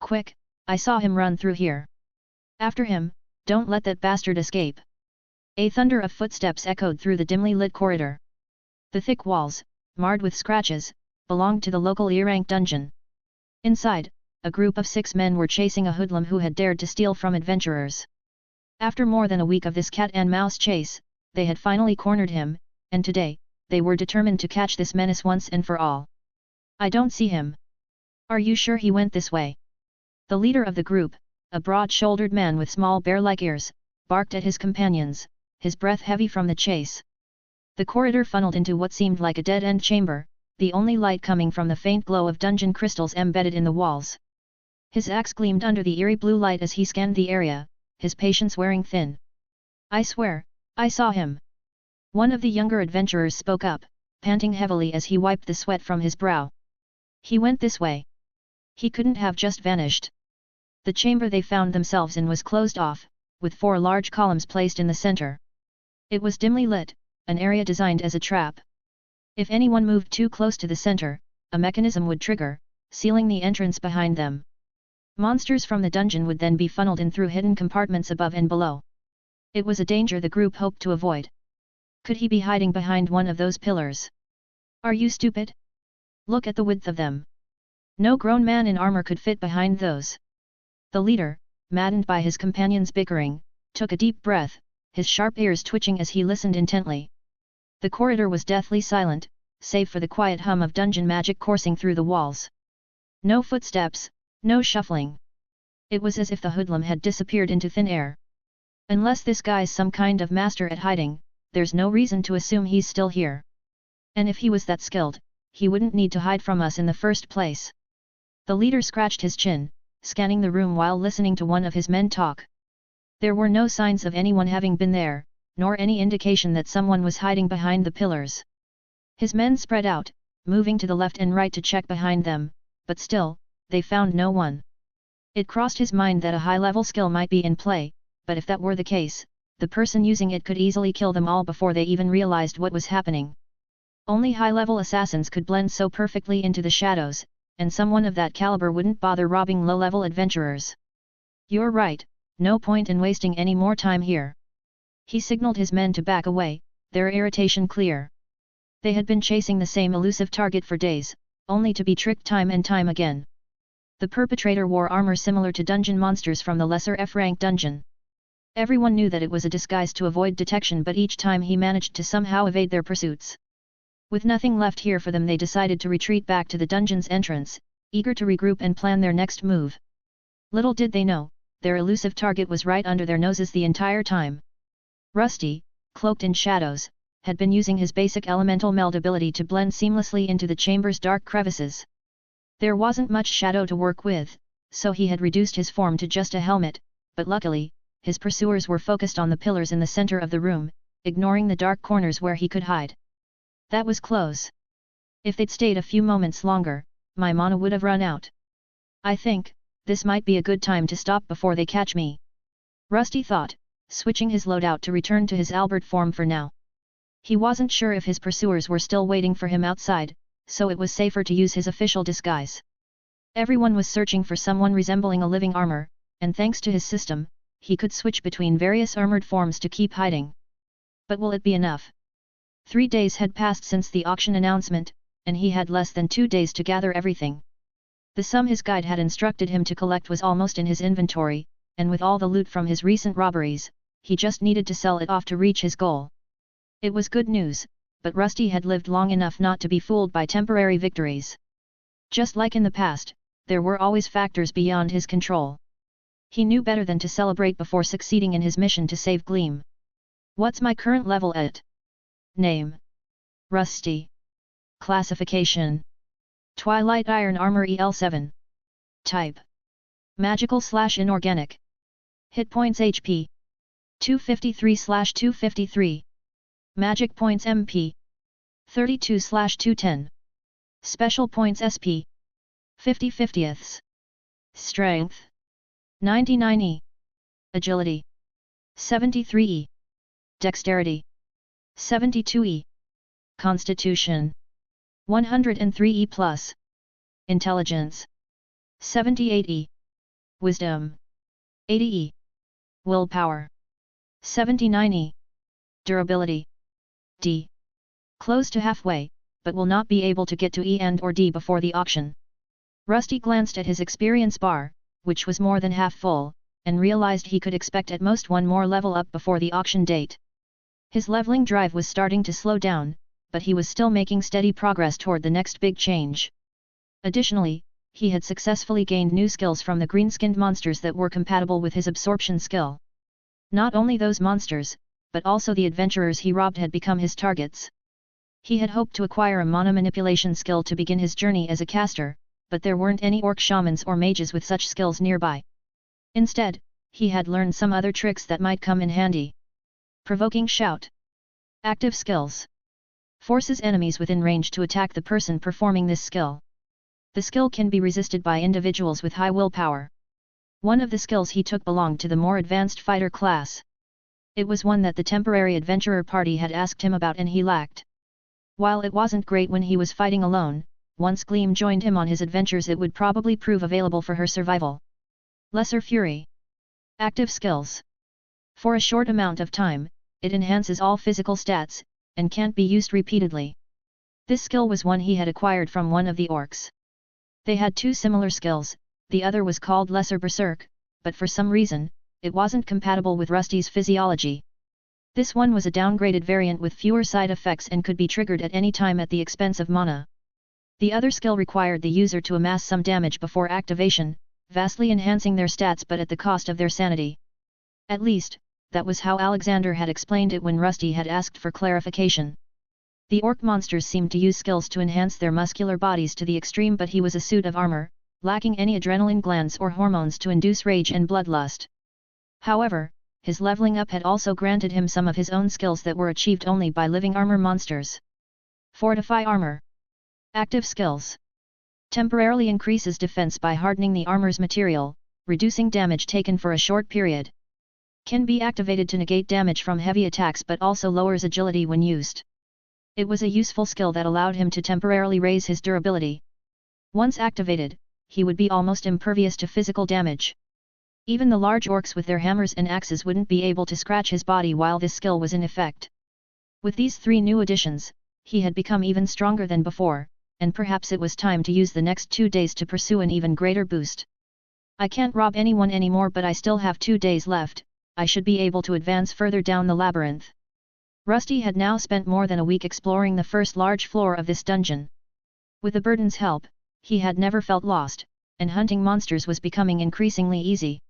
Quick, I saw him run through here. After him, don't let that bastard escape. A thunder of footsteps echoed through the dimly lit corridor. The thick walls, marred with scratches, belonged to the local E-rank dungeon. Inside, a group of 6 men were chasing a hoodlum who had dared to steal from adventurers. After more than a week of this cat-and-mouse chase, they had finally cornered him, and today, they were determined to catch this menace once and for all. I don't see him. Are you sure he went this way? The leader of the group, a broad-shouldered man with small bear-like ears, barked at his companions, his breath heavy from the chase. The corridor funneled into what seemed like a dead-end chamber, the only light coming from the faint glow of dungeon crystals embedded in the walls. His axe gleamed under the eerie blue light as he scanned the area, his patience wearing thin. I swear, I saw him. One of the younger adventurers spoke up, panting heavily as he wiped the sweat from his brow. He went this way. He couldn't have just vanished. The chamber they found themselves in was closed off, with 4 large columns placed in the center. It was dimly lit, an area designed as a trap. If anyone moved too close to the center, a mechanism would trigger, sealing the entrance behind them. Monsters from the dungeon would then be funneled in through hidden compartments above and below. It was a danger the group hoped to avoid. Could he be hiding behind one of those pillars? Are you stupid? Look at the width of them. No grown man in armor could fit behind those. The leader, maddened by his companions' bickering, took a deep breath, his sharp ears twitching as he listened intently. The corridor was deathly silent, save for the quiet hum of dungeon magic coursing through the walls. No footsteps, no shuffling. It was as if the hoodlum had disappeared into thin air. Unless this guy's some kind of master at hiding, there's no reason to assume he's still here. And if he was that skilled, he wouldn't need to hide from us in the first place. The leader scratched his chin, scanning the room while listening to one of his men talk. There were no signs of anyone having been there, nor any indication that someone was hiding behind the pillars. His men spread out, moving to the left and right to check behind them, but still, they found no one. It crossed his mind that a high-level skill might be in play, but if that were the case, the person using it could easily kill them all before they even realized what was happening. Only high-level assassins could blend so perfectly into the shadows, and someone of that caliber wouldn't bother robbing low-level adventurers. You're right, no point in wasting any more time here. He signaled his men to back away, their irritation clear. They had been chasing the same elusive target for days, only to be tricked time and time again. The perpetrator wore armor similar to dungeon monsters from the lesser F-rank dungeon. Everyone knew that it was a disguise to avoid detection, but each time he managed to somehow evade their pursuits. With nothing left here for them, they decided to retreat back to the dungeon's entrance, eager to regroup and plan their next move. Little did they know, their elusive target was right under their noses the entire time. Rusty, cloaked in shadows, had been using his basic elemental meld ability to blend seamlessly into the chamber's dark crevices. There wasn't much shadow to work with, so he had reduced his form to just a helmet, but luckily, his pursuers were focused on the pillars in the center of the room, ignoring the dark corners where he could hide. That was close. If they'd stayed a few moments longer, my mana would have run out. I think, this might be a good time to stop before they catch me. Rusty thought, switching his loadout to return to his Albert form for now. He wasn't sure if his pursuers were still waiting for him outside, so it was safer to use his official disguise. Everyone was searching for someone resembling a living armor, and thanks to his system, he could switch between various armored forms to keep hiding. But will it be enough? 3 days had passed since the auction announcement, and he had less than 2 days to gather everything. The sum his guide had instructed him to collect was almost in his inventory, and with all the loot from his recent robberies, he just needed to sell it off to reach his goal. It was good news, but Rusty had lived long enough not to be fooled by temporary victories. Just like in the past, there were always factors beyond his control. He knew better than to celebrate before succeeding in his mission to save Gleam. What's my current level at? Name: Rusty. Classification: Twilight Iron Armor EL7. Type: Magical/Inorganic. Hit points HP: 253/253. Magic points MP: 32/210. Special points SP: 50/50ths. Strength: 99E. Agility: 73E. Dexterity: 72E. Constitution: 103E+. Intelligence: 78E. Wisdom 80E. Willpower 79E. Durability D. Close to halfway, but will not be able to get to E and or D before the auction. Rusty glanced at his experience bar, which was more than half full, and realized he could expect at most one more level up before the auction date. His leveling drive was starting to slow down, but he was still making steady progress toward the next big change. Additionally, he had successfully gained new skills from the green-skinned monsters that were compatible with his absorption skill. Not only those monsters, but also the adventurers he robbed had become his targets. He had hoped to acquire a mana manipulation skill to begin his journey as a caster, but there weren't any orc shamans or mages with such skills nearby. Instead, he had learned some other tricks that might come in handy. Provoking Shout. Active skills. Forces enemies within range to attack the person performing this skill. The skill can be resisted by individuals with high willpower. One of the skills he took belonged to the more advanced fighter class. It was one that the temporary adventurer party had asked him about and he lacked. While it wasn't great when he was fighting alone, once Gleam joined him on his adventures it would probably prove available for her survival. Lesser Fury. Active skills. For a short amount of time, it enhances all physical stats, and can't be used repeatedly. This skill was one he had acquired from one of the orcs. They had two similar skills, the other was called Lesser Berserk, but for some reason, it wasn't compatible with Rusty's physiology. This one was a downgraded variant with fewer side effects and could be triggered at any time at the expense of mana. The other skill required the user to amass some damage before activation, vastly enhancing their stats but at the cost of their sanity. At least, that was how Alexander had explained it when Rusty had asked for clarification. The orc monsters seemed to use skills to enhance their muscular bodies to the extreme, but he was a suit of armor, lacking any adrenaline glands or hormones to induce rage and bloodlust. However, his leveling up had also granted him some of his own skills that were achieved only by living armor monsters. Fortify Armor. Active skills. Temporarily increases defense by hardening the armor's material, reducing damage taken for a short period. Can be activated to negate damage from heavy attacks but also lowers agility when used. It was a useful skill that allowed him to temporarily raise his durability. Once activated, he would be almost impervious to physical damage. Even the large orcs with their hammers and axes wouldn't be able to scratch his body while this skill was in effect. With these three new additions, he had become even stronger than before, and perhaps it was time to use the next 2 days to pursue an even greater boost. I can't rob anyone anymore, but I still have 2 days left. I should be able to advance further down the labyrinth. Rusty had now spent more than a week exploring the first large floor of this dungeon. With the burden's help, he had never felt lost, and hunting monsters was becoming increasingly easy.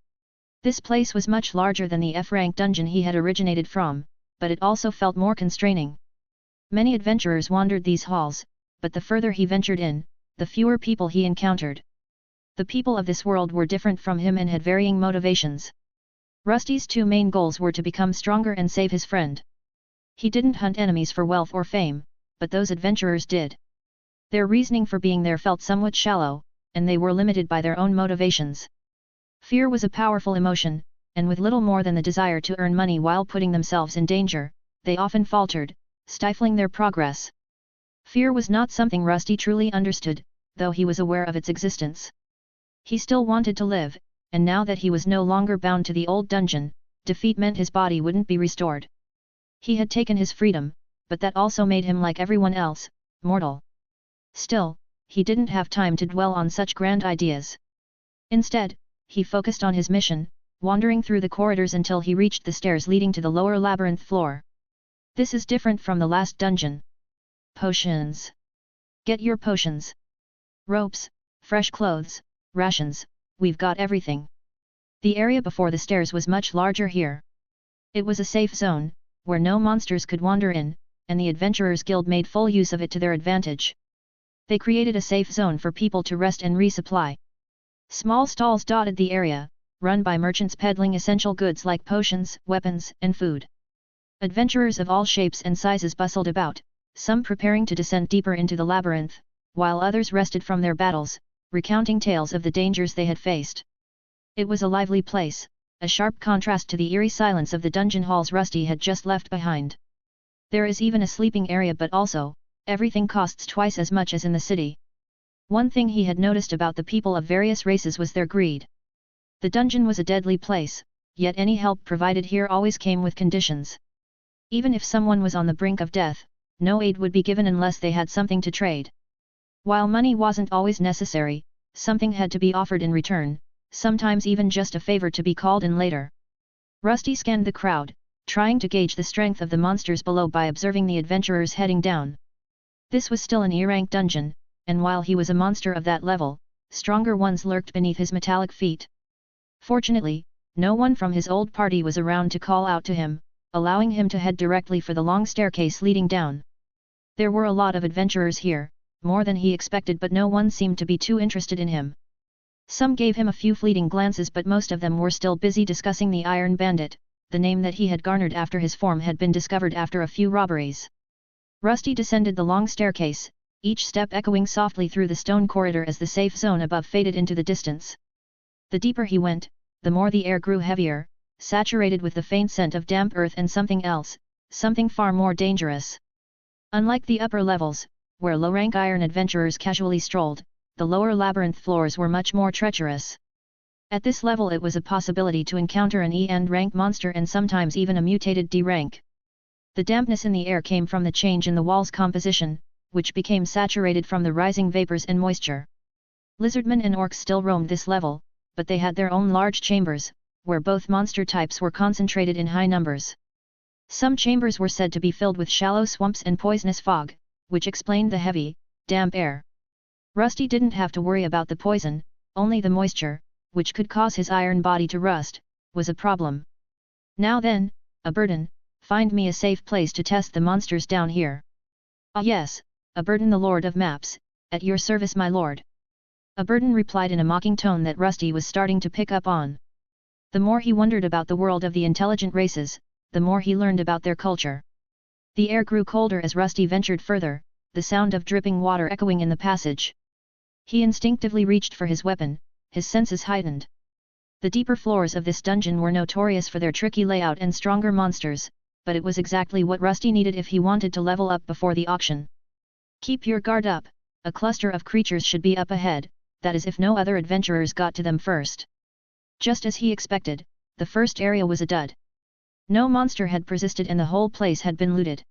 This place was much larger than the F-rank dungeon he had originated from, but it also felt more constraining. Many adventurers wandered these halls, but the further he ventured in, the fewer people he encountered. The people of this world were different from him and had varying motivations. Rusty's two main goals were to become stronger and save his friend. He didn't hunt enemies for wealth or fame, but those adventurers did. Their reasoning for being there felt somewhat shallow, and they were limited by their own motivations. Fear was a powerful emotion, and with little more than the desire to earn money while putting themselves in danger, they often faltered, stifling their progress. Fear was not something Rusty truly understood, though he was aware of its existence. He still wanted to live, and now that he was no longer bound to the old dungeon, defeat meant his body wouldn't be restored. He had taken his freedom, but that also made him like everyone else, mortal. Still, he didn't have time to dwell on such grand ideas. Instead, he focused on his mission, wandering through the corridors until he reached the stairs leading to the lower labyrinth floor. This is different from the last dungeon. Potions. Get your potions. Ropes, fresh clothes, rations, we've got everything. The area before the stairs was much larger here. It was a safe zone, where no monsters could wander in, and the Adventurers Guild made full use of it to their advantage. They created a safe zone for people to rest and resupply. Small stalls dotted the area, run by merchants peddling essential goods like potions, weapons, and food. Adventurers of all shapes and sizes bustled about, some preparing to descend deeper into the labyrinth, while others rested from their battles, recounting tales of the dangers they had faced. It was a lively place, a sharp contrast to the eerie silence of the dungeon halls Rusty had just left behind. There is even a sleeping area, but also, everything costs twice as much as in the city. One thing he had noticed about the people of various races was their greed. The dungeon was a deadly place, yet any help provided here always came with conditions. Even if someone was on the brink of death, no aid would be given unless they had something to trade. While money wasn't always necessary, something had to be offered in return, sometimes even just a favor to be called in later. Rusty scanned the crowd, trying to gauge the strength of the monsters below by observing the adventurers heading down. This was still an E-rank dungeon, and while he was a monster of that level, stronger ones lurked beneath his metallic feet. Fortunately, no one from his old party was around to call out to him, allowing him to head directly for the long staircase leading down. There were a lot of adventurers here, more than he expected, but no one seemed to be too interested in him. Some gave him a few fleeting glances, but most of them were still busy discussing the Iron Bandit, the name that he had garnered after his form had been discovered after a few robberies. Rusty descended the long staircase, each step echoing softly through the stone corridor as the safe zone above faded into the distance. The deeper he went, the more the air grew heavier, saturated with the faint scent of damp earth and something else, something far more dangerous. Unlike the upper levels, where low-rank iron adventurers casually strolled, the lower labyrinth floors were much more treacherous. At this level it was a possibility to encounter an E and rank monster and sometimes even a mutated D rank. The dampness in the air came from the change in the wall's composition, which became saturated from the rising vapors and moisture. Lizardmen and orcs still roamed this level, but they had their own large chambers, where both monster types were concentrated in high numbers. Some chambers were said to be filled with shallow swamps and poisonous fog, which explained the heavy, damp air. Rusty didn't have to worry about the poison, only the moisture, which could cause his iron body to rust, was a problem. Now then, Aberdan, find me a safe place to test the monsters down here. Ah yes, Aberdan the Lord of Maps, at your service my lord. Aberdan replied in a mocking tone that Rusty was starting to pick up on. The more he wondered about the world of the intelligent races, the more he learned about their culture. The air grew colder as Rusty ventured further, the sound of dripping water echoing in the passage. He instinctively reached for his weapon, his senses heightened. The deeper floors of this dungeon were notorious for their tricky layout and stronger monsters, but it was exactly what Rusty needed if he wanted to level up before the auction. Keep your guard up, a cluster of creatures should be up ahead, that is if no other adventurers got to them first. Just as he expected, the first area was a dud. No monster had persisted and the whole place had been looted.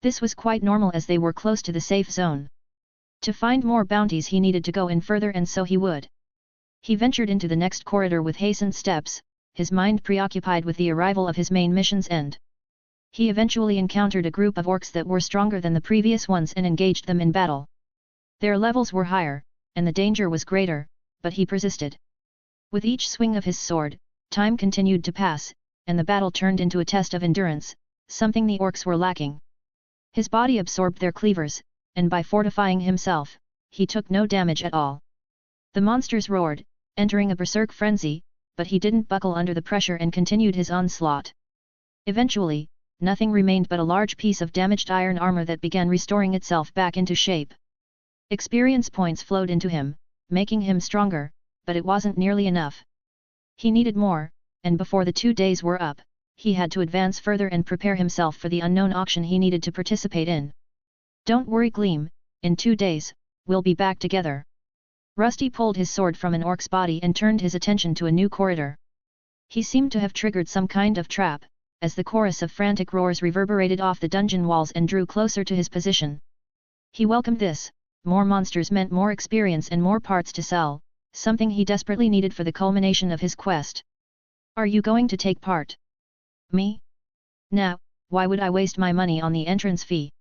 This was quite normal as they were close to the safe zone. To find more bounties he needed to go in further, and so he would. He ventured into the next corridor with hastened steps, his mind preoccupied with the arrival of his main mission's end. He eventually encountered a group of orcs that were stronger than the previous ones and engaged them in battle. Their levels were higher, and the danger was greater, but he persisted. With each swing of his sword, time continued to pass, and the battle turned into a test of endurance, something the orcs were lacking. His body absorbed their cleavers, and by fortifying himself, he took no damage at all. The monsters roared, entering a berserk frenzy, but he didn't buckle under the pressure and continued his onslaught. Eventually, nothing remained but a large piece of damaged iron armor that began restoring itself back into shape. Experience points flowed into him, making him stronger, but it wasn't nearly enough. He needed more, and before the 2 days were up, he had to advance further and prepare himself for the unknown auction he needed to participate in. Don't worry Gleam, in 2 days, we'll be back together. Rusty pulled his sword from an orc's body and turned his attention to a new corridor. He seemed to have triggered some kind of trap, as the chorus of frantic roars reverberated off the dungeon walls and drew closer to his position. He welcomed this, more monsters meant more experience and more parts to sell, something he desperately needed for the culmination of his quest. Are you going to take part? Me? Nah, why would I waste my money on the entrance fee?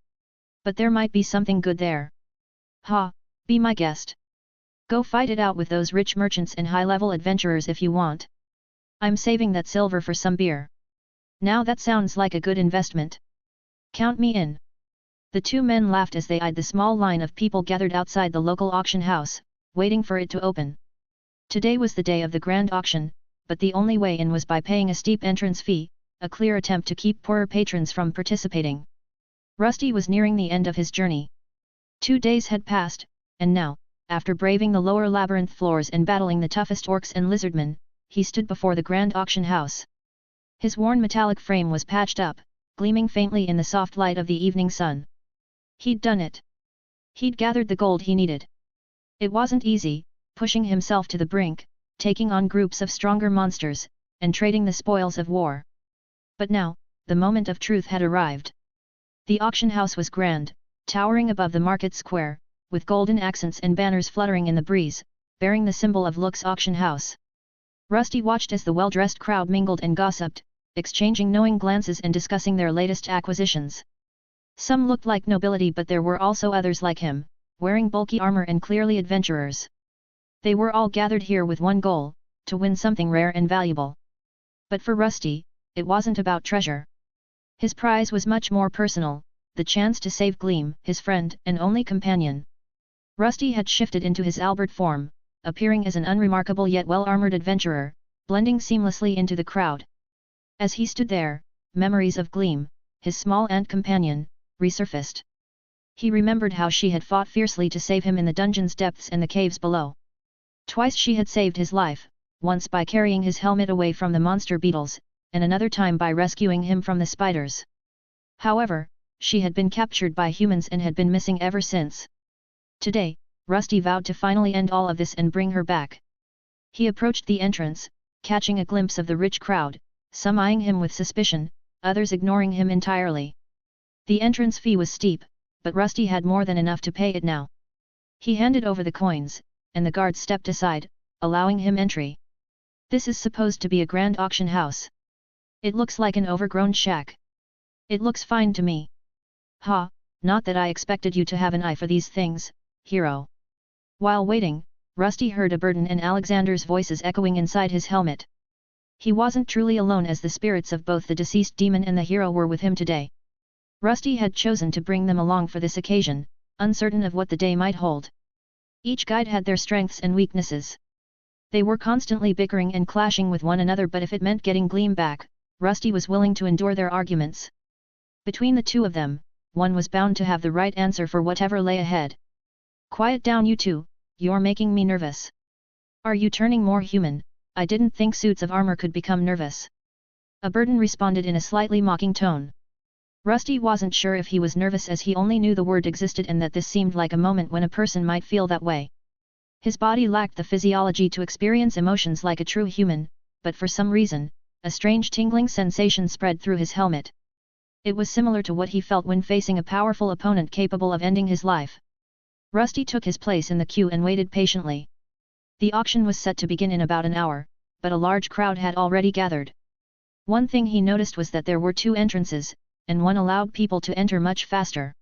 But there might be something good there. Ha, be my guest. Go fight it out with those rich merchants and high-level adventurers if you want. I'm saving that silver for some beer. Now that sounds like a good investment. Count me in. The two men laughed as they eyed the small line of people gathered outside the local auction house, waiting for it to open. Today was the day of the grand auction, but the only way in was by paying a steep entrance fee, a clear attempt to keep poorer patrons from participating. Rusty was nearing the end of his journey. 2 days had passed, and now, after braving the lower labyrinth floors and battling the toughest orcs and lizardmen, he stood before the grand auction house. His worn metallic frame was patched up, gleaming faintly in the soft light of the evening sun. He'd done it. He'd gathered the gold he needed. It wasn't easy, pushing himself to the brink, taking on groups of stronger monsters, and trading the spoils of war. But now, the moment of truth had arrived. The auction house was grand, towering above the market square, with golden accents and banners fluttering in the breeze, bearing the symbol of Lux Auction House. Rusty watched as the well-dressed crowd mingled and gossiped, exchanging knowing glances and discussing their latest acquisitions. Some looked like nobility, but there were also others like him, wearing bulky armor and clearly adventurers. They were all gathered here with one goal, to win something rare and valuable. But for Rusty, it wasn't about treasure. His prize was much more personal, the chance to save Gleam, his friend and only companion. Rusty had shifted into his Albert form, appearing as an unremarkable yet well-armored adventurer, blending seamlessly into the crowd. As he stood there, memories of Gleam, his small ant companion, resurfaced. He remembered how she had fought fiercely to save him in the dungeon's depths and the caves below. Twice she had saved his life, once by carrying his helmet away from the monster beetles, and another time by rescuing him from the spiders. However, she had been captured by humans and had been missing ever since. Today, Rusty vowed to finally end all of this and bring her back. He approached the entrance, catching a glimpse of the rich crowd, some eyeing him with suspicion, others ignoring him entirely. The entrance fee was steep, but Rusty had more than enough to pay it now. He handed over the coins, and the guards stepped aside, allowing him entry. This is supposed to be a grand auction house. It looks like an overgrown shack. It looks fine to me. Ha, not that I expected you to have an eye for these things, hero. While waiting, Rusty heard Aberdan and Alexander's voices echoing inside his helmet. He wasn't truly alone, as the spirits of both the deceased demon and the hero were with him today. Rusty had chosen to bring them along for this occasion, uncertain of what the day might hold. Each guide had their strengths and weaknesses. They were constantly bickering and clashing with one another, but if it meant getting Gleam back, Rusty was willing to endure their arguments. Between the two of them, one was bound to have the right answer for whatever lay ahead. Quiet down, you two, you're making me nervous. Are you turning more human? I didn't think suits of armor could become nervous. Aberdan responded in a slightly mocking tone. Rusty wasn't sure if he was nervous, as he only knew the word existed and that this seemed like a moment when a person might feel that way. His body lacked the physiology to experience emotions like a true human, but for some reason, a strange tingling sensation spread through his helmet. It was similar to what he felt when facing a powerful opponent capable of ending his life. Rusty took his place in the queue and waited patiently. The auction was set to begin in about an hour, but a large crowd had already gathered. One thing he noticed was that there were two entrances, and one allowed people to enter much faster.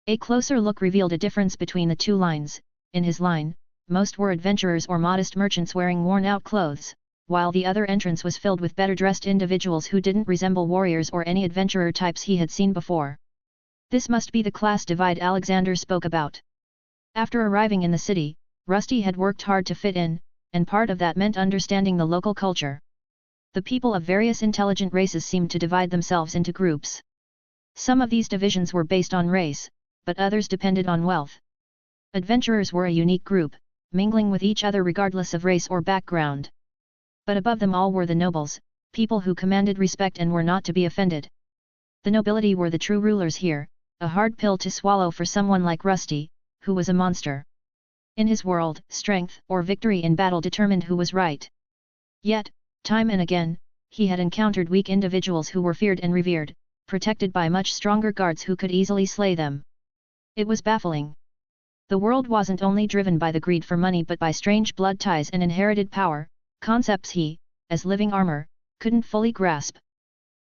A closer look revealed a difference between the two lines. In his line, most were adventurers or modest merchants wearing worn-out clothes, while the other entrance was filled with better-dressed individuals who didn't resemble warriors or any adventurer types he had seen before. This must be the class divide Alexander spoke about. After arriving in the city, Rusty had worked hard to fit in, and part of that meant understanding the local culture. The people of various intelligent races seemed to divide themselves into groups. Some of these divisions were based on race, but others depended on wealth. Adventurers were a unique group, mingling with each other regardless of race or background. But above them all were the nobles, people who commanded respect and were not to be offended. The nobility were the true rulers here, a hard pill to swallow for someone like Rusty, who was a monster. In his world, strength or victory in battle determined who was right. Yet, time and again, he had encountered weak individuals who were feared and revered, protected by much stronger guards who could easily slay them. It was baffling. The world wasn't only driven by the greed for money but by strange blood ties and inherited power, concepts he, as living armor, couldn't fully grasp.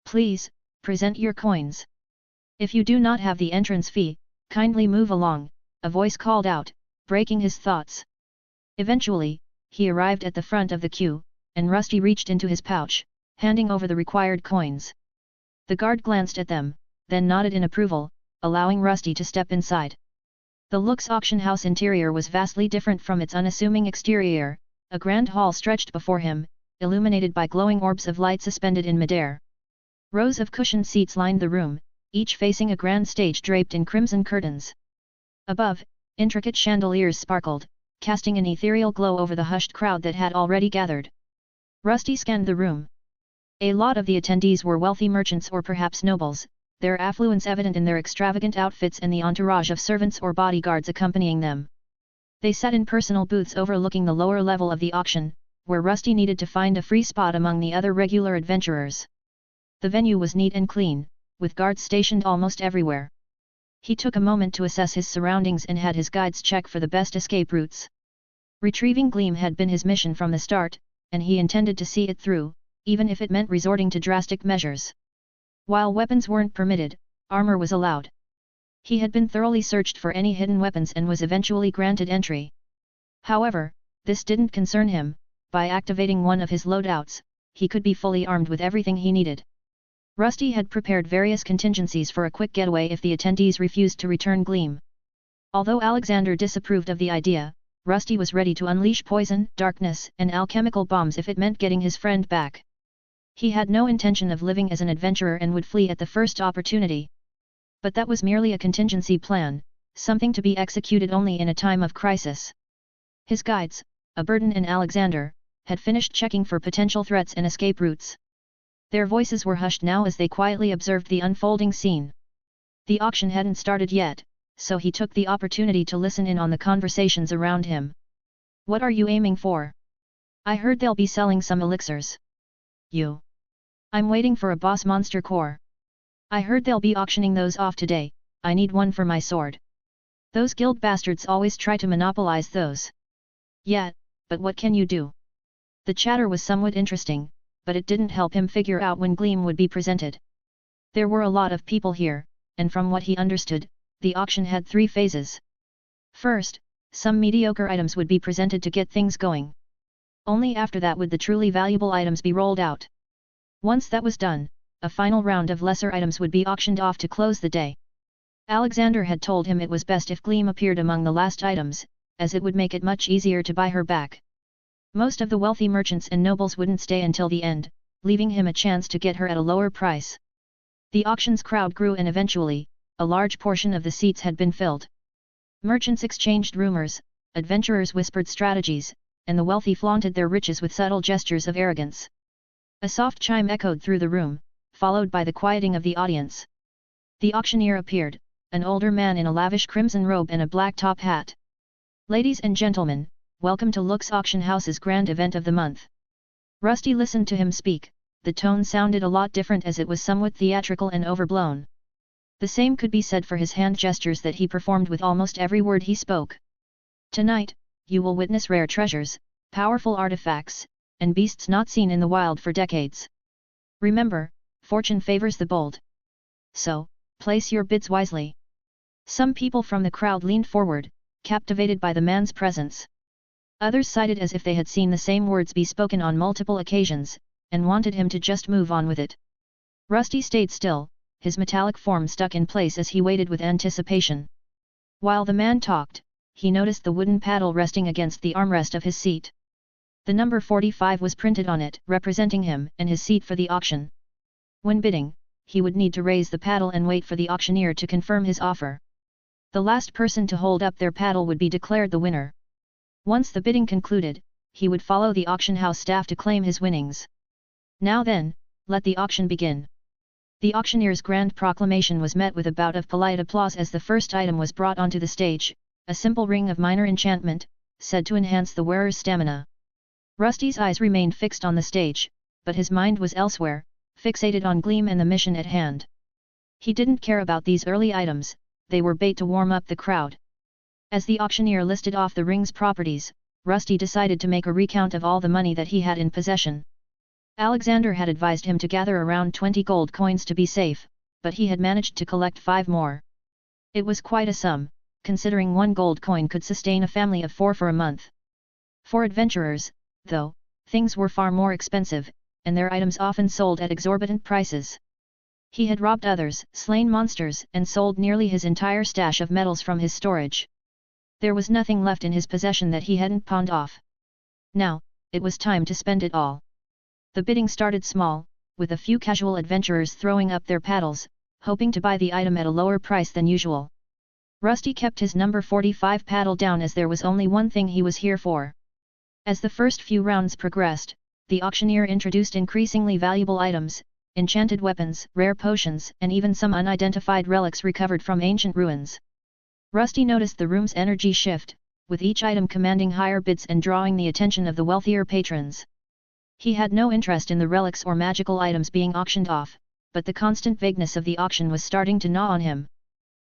Please, present your coins. If you do not have the entrance fee, kindly move along, a voice called out, breaking his thoughts. Eventually, he arrived at the front of the queue, and Rusty reached into his pouch, handing over the required coins. The guard glanced at them, then nodded in approval, allowing Rusty to step inside. The Lux auction house interior was vastly different from its unassuming exterior. A grand hall stretched before him, illuminated by glowing orbs of light suspended in midair. Rows of cushioned seats lined the room, each facing a grand stage draped in crimson curtains. Above, intricate chandeliers sparkled, casting an ethereal glow over the hushed crowd that had already gathered. Rusty scanned the room. A lot of the attendees were wealthy merchants or perhaps nobles, their affluence evident in their extravagant outfits and the entourage of servants or bodyguards accompanying them. They sat in personal booths overlooking the lower level of the auction, where Rusty needed to find a free spot among the other regular adventurers. The venue was neat and clean, with guards stationed almost everywhere. He took a moment to assess his surroundings and had his guides check for the best escape routes. Retrieving Gleam had been his mission from the start, and he intended to see it through, even if it meant resorting to drastic measures. While weapons weren't permitted, armor was allowed. He had been thoroughly searched for any hidden weapons and was eventually granted entry. However, this didn't concern him. By activating one of his loadouts, he could be fully armed with everything he needed. Rusty had prepared various contingencies for a quick getaway if the attendees refused to return Gleam. Although Alexander disapproved of the idea, Rusty was ready to unleash poison, darkness, and alchemical bombs if it meant getting his friend back. He had no intention of living as an adventurer and would flee at the first opportunity. But that was merely a contingency plan, something to be executed only in a time of crisis. His guides, Aberton and Alexander, had finished checking for potential threats and escape routes. Their voices were hushed now as they quietly observed the unfolding scene. The auction hadn't started yet, so he took the opportunity to listen in on the conversations around him. "What are you aiming for? I heard they'll be selling some elixirs." "I'm waiting for a boss monster core. I heard they'll be auctioning those off today. I need one for my sword. Those guild bastards always try to monopolize those." "Yeah, but what can you do?" The chatter was somewhat interesting, but it didn't help him figure out when Gleam would be presented. There were a lot of people here, and from what he understood, the auction had 3 phases. First, some mediocre items would be presented to get things going. Only after that would the truly valuable items be rolled out. Once that was done, a final round of lesser items would be auctioned off to close the day. Alexander had told him it was best if Gleam appeared among the last items, as it would make it much easier to buy her back. Most of the wealthy merchants and nobles wouldn't stay until the end, leaving him a chance to get her at a lower price. The auctions crowd grew and eventually, a large portion of the seats had been filled. Merchants exchanged rumors, adventurers whispered strategies, and the wealthy flaunted their riches with subtle gestures of arrogance. A soft chime echoed through the room, followed by the quieting of the audience. The auctioneer appeared, an older man in a lavish crimson robe and a black top hat. "Ladies and gentlemen, welcome to Lux Auction House's grand event of the month." Rusty listened to him speak. The tone sounded a lot different as it was somewhat theatrical and overblown. The same could be said for his hand gestures that he performed with almost every word he spoke. "Tonight, you will witness rare treasures, powerful artifacts, and beasts not seen in the wild for decades. Remember, fortune favors the bold. So, place your bids wisely." Some people from the crowd leaned forward, captivated by the man's presence. Others sighed as if they had seen the same words be spoken on multiple occasions, and wanted him to just move on with it. Rusty stayed still, his metallic form stuck in place as he waited with anticipation. While the man talked, he noticed the wooden paddle resting against the armrest of his seat. The number 45 was printed on it, representing him and his seat for the auction. When bidding, he would need to raise the paddle and wait for the auctioneer to confirm his offer. The last person to hold up their paddle would be declared the winner. Once the bidding concluded, he would follow the auction house staff to claim his winnings. "Now then, let the auction begin." The auctioneer's grand proclamation was met with a bout of polite applause as the first item was brought onto the stage, a simple ring of minor enchantment, said to enhance the wearer's stamina. Rusty's eyes remained fixed on the stage, but his mind was elsewhere, fixated on Gleam and the mission at hand. He didn't care about these early items, they were bait to warm up the crowd. As the auctioneer listed off the ring's properties, Rusty decided to make a recount of all the money that he had in possession. Alexander had advised him to gather around 20 gold coins to be safe, but he had managed to collect 5 more. It was quite a sum, considering 1 gold coin could sustain a family of 4 for a month. For adventurers, though, things were far more expensive, and their items often sold at exorbitant prices. He had robbed others, slain monsters, and sold nearly his entire stash of metals from his storage. There was nothing left in his possession that he hadn't pawned off. Now, it was time to spend it all. The bidding started small, with a few casual adventurers throwing up their paddles, hoping to buy the item at a lower price than usual. Rusty kept his number 45 paddle down as there was only one thing he was here for. As the first few rounds progressed, the auctioneer introduced increasingly valuable items, enchanted weapons, rare potions, and even some unidentified relics recovered from ancient ruins. Rusty noticed the room's energy shift, with each item commanding higher bids and drawing the attention of the wealthier patrons. He had no interest in the relics or magical items being auctioned off, but the constant vagueness of the auction was starting to gnaw on him.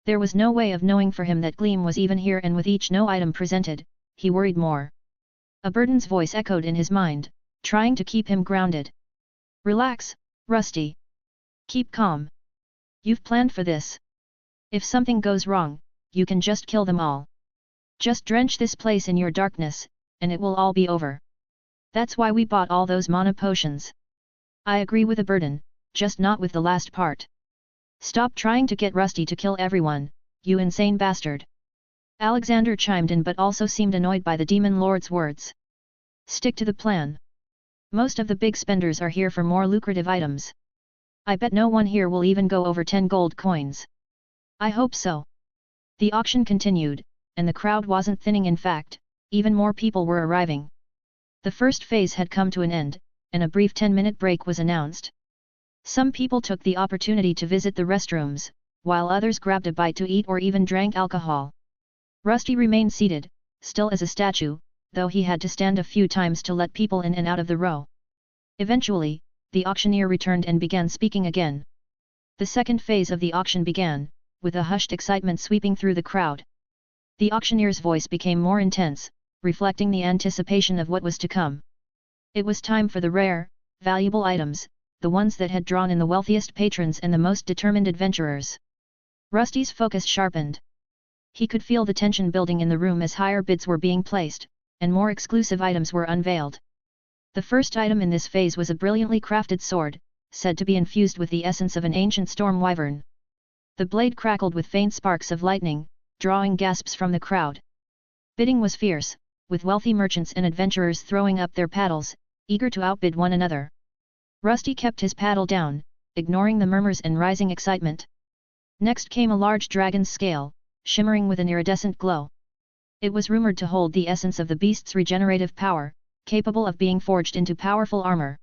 There was no way of knowing for him that Gleam was even here, and with each no item presented, he worried more. A burden's voice echoed in his mind, trying to keep him grounded. Relax, Rusty. Keep calm. You've planned for this. If something goes wrong, you can just kill them all. Just drench this place in your darkness, and it will all be over. That's why we bought all those mana potions. I agree with a burden, just not with the last part. Stop trying to get Rusty to kill everyone, you insane bastard. Alexander chimed in, but also seemed annoyed by the Demon Lord's words. Stick to the plan. Most of the big spenders are here for more lucrative items. I bet no one here will even go over 10 gold coins. I hope so. The auction continued, and the crowd wasn't thinning. In fact, even more people were arriving. The first phase had come to an end, and a brief 10-minute break was announced. Some people took the opportunity to visit the restrooms, while others grabbed a bite to eat or even drank alcohol. Rusty remained seated, still as a statue, though he had to stand a few times to let people in and out of the row. Eventually, the auctioneer returned and began speaking again. The second phase of the auction began, with a hushed excitement sweeping through the crowd. The auctioneer's voice became more intense, reflecting the anticipation of what was to come. It was time for the rare, valuable items, the ones that had drawn in the wealthiest patrons and the most determined adventurers. Rusty's focus sharpened. He could feel the tension building in the room as higher bids were being placed, and more exclusive items were unveiled. The first item in this phase was a brilliantly crafted sword, said to be infused with the essence of an ancient storm wyvern. The blade crackled with faint sparks of lightning, drawing gasps from the crowd. Bidding was fierce, with wealthy merchants and adventurers throwing up their paddles, eager to outbid one another. Rusty kept his paddle down, ignoring the murmurs and rising excitement. Next came a large dragon's scale, shimmering with an iridescent glow. It was rumored to hold the essence of the beast's regenerative power, capable of being forged into powerful armor.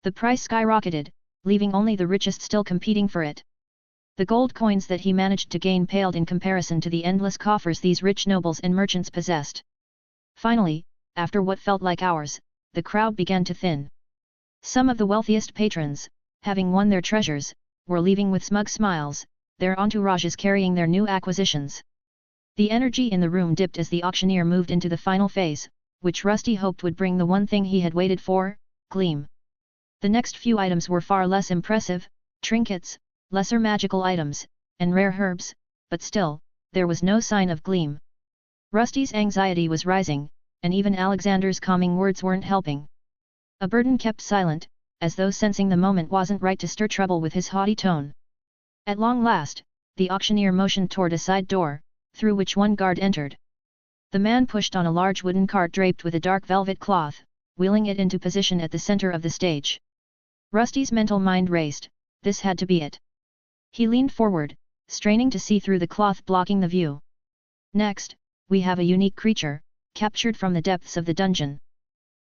The price skyrocketed, leaving only the richest still competing for it. The gold coins that he managed to gain paled in comparison to the endless coffers these rich nobles and merchants possessed. Finally, after what felt like hours, the crowd began to thin. Some of the wealthiest patrons, having won their treasures, were leaving with smug smiles, their entourages carrying their new acquisitions. The energy in the room dipped as the auctioneer moved into the final phase, which Rusty hoped would bring the one thing he had waited for, Gleam. The next few items were far less impressive, trinkets, lesser magical items, and rare herbs, but still, there was no sign of Gleam. Rusty's anxiety was rising, and even Alexander's calming words weren't helping. A burden kept silent, as though sensing the moment wasn't right to stir trouble with his haughty tone. At long last, the auctioneer motioned toward a side door, through which one guard entered. The man pushed on a large wooden cart draped with a dark velvet cloth, wheeling it into position at the center of the stage. Rusty's mental mind raced, this had to be it. He leaned forward, straining to see through the cloth blocking the view. Next, we have a unique creature, captured from the depths of the dungeon.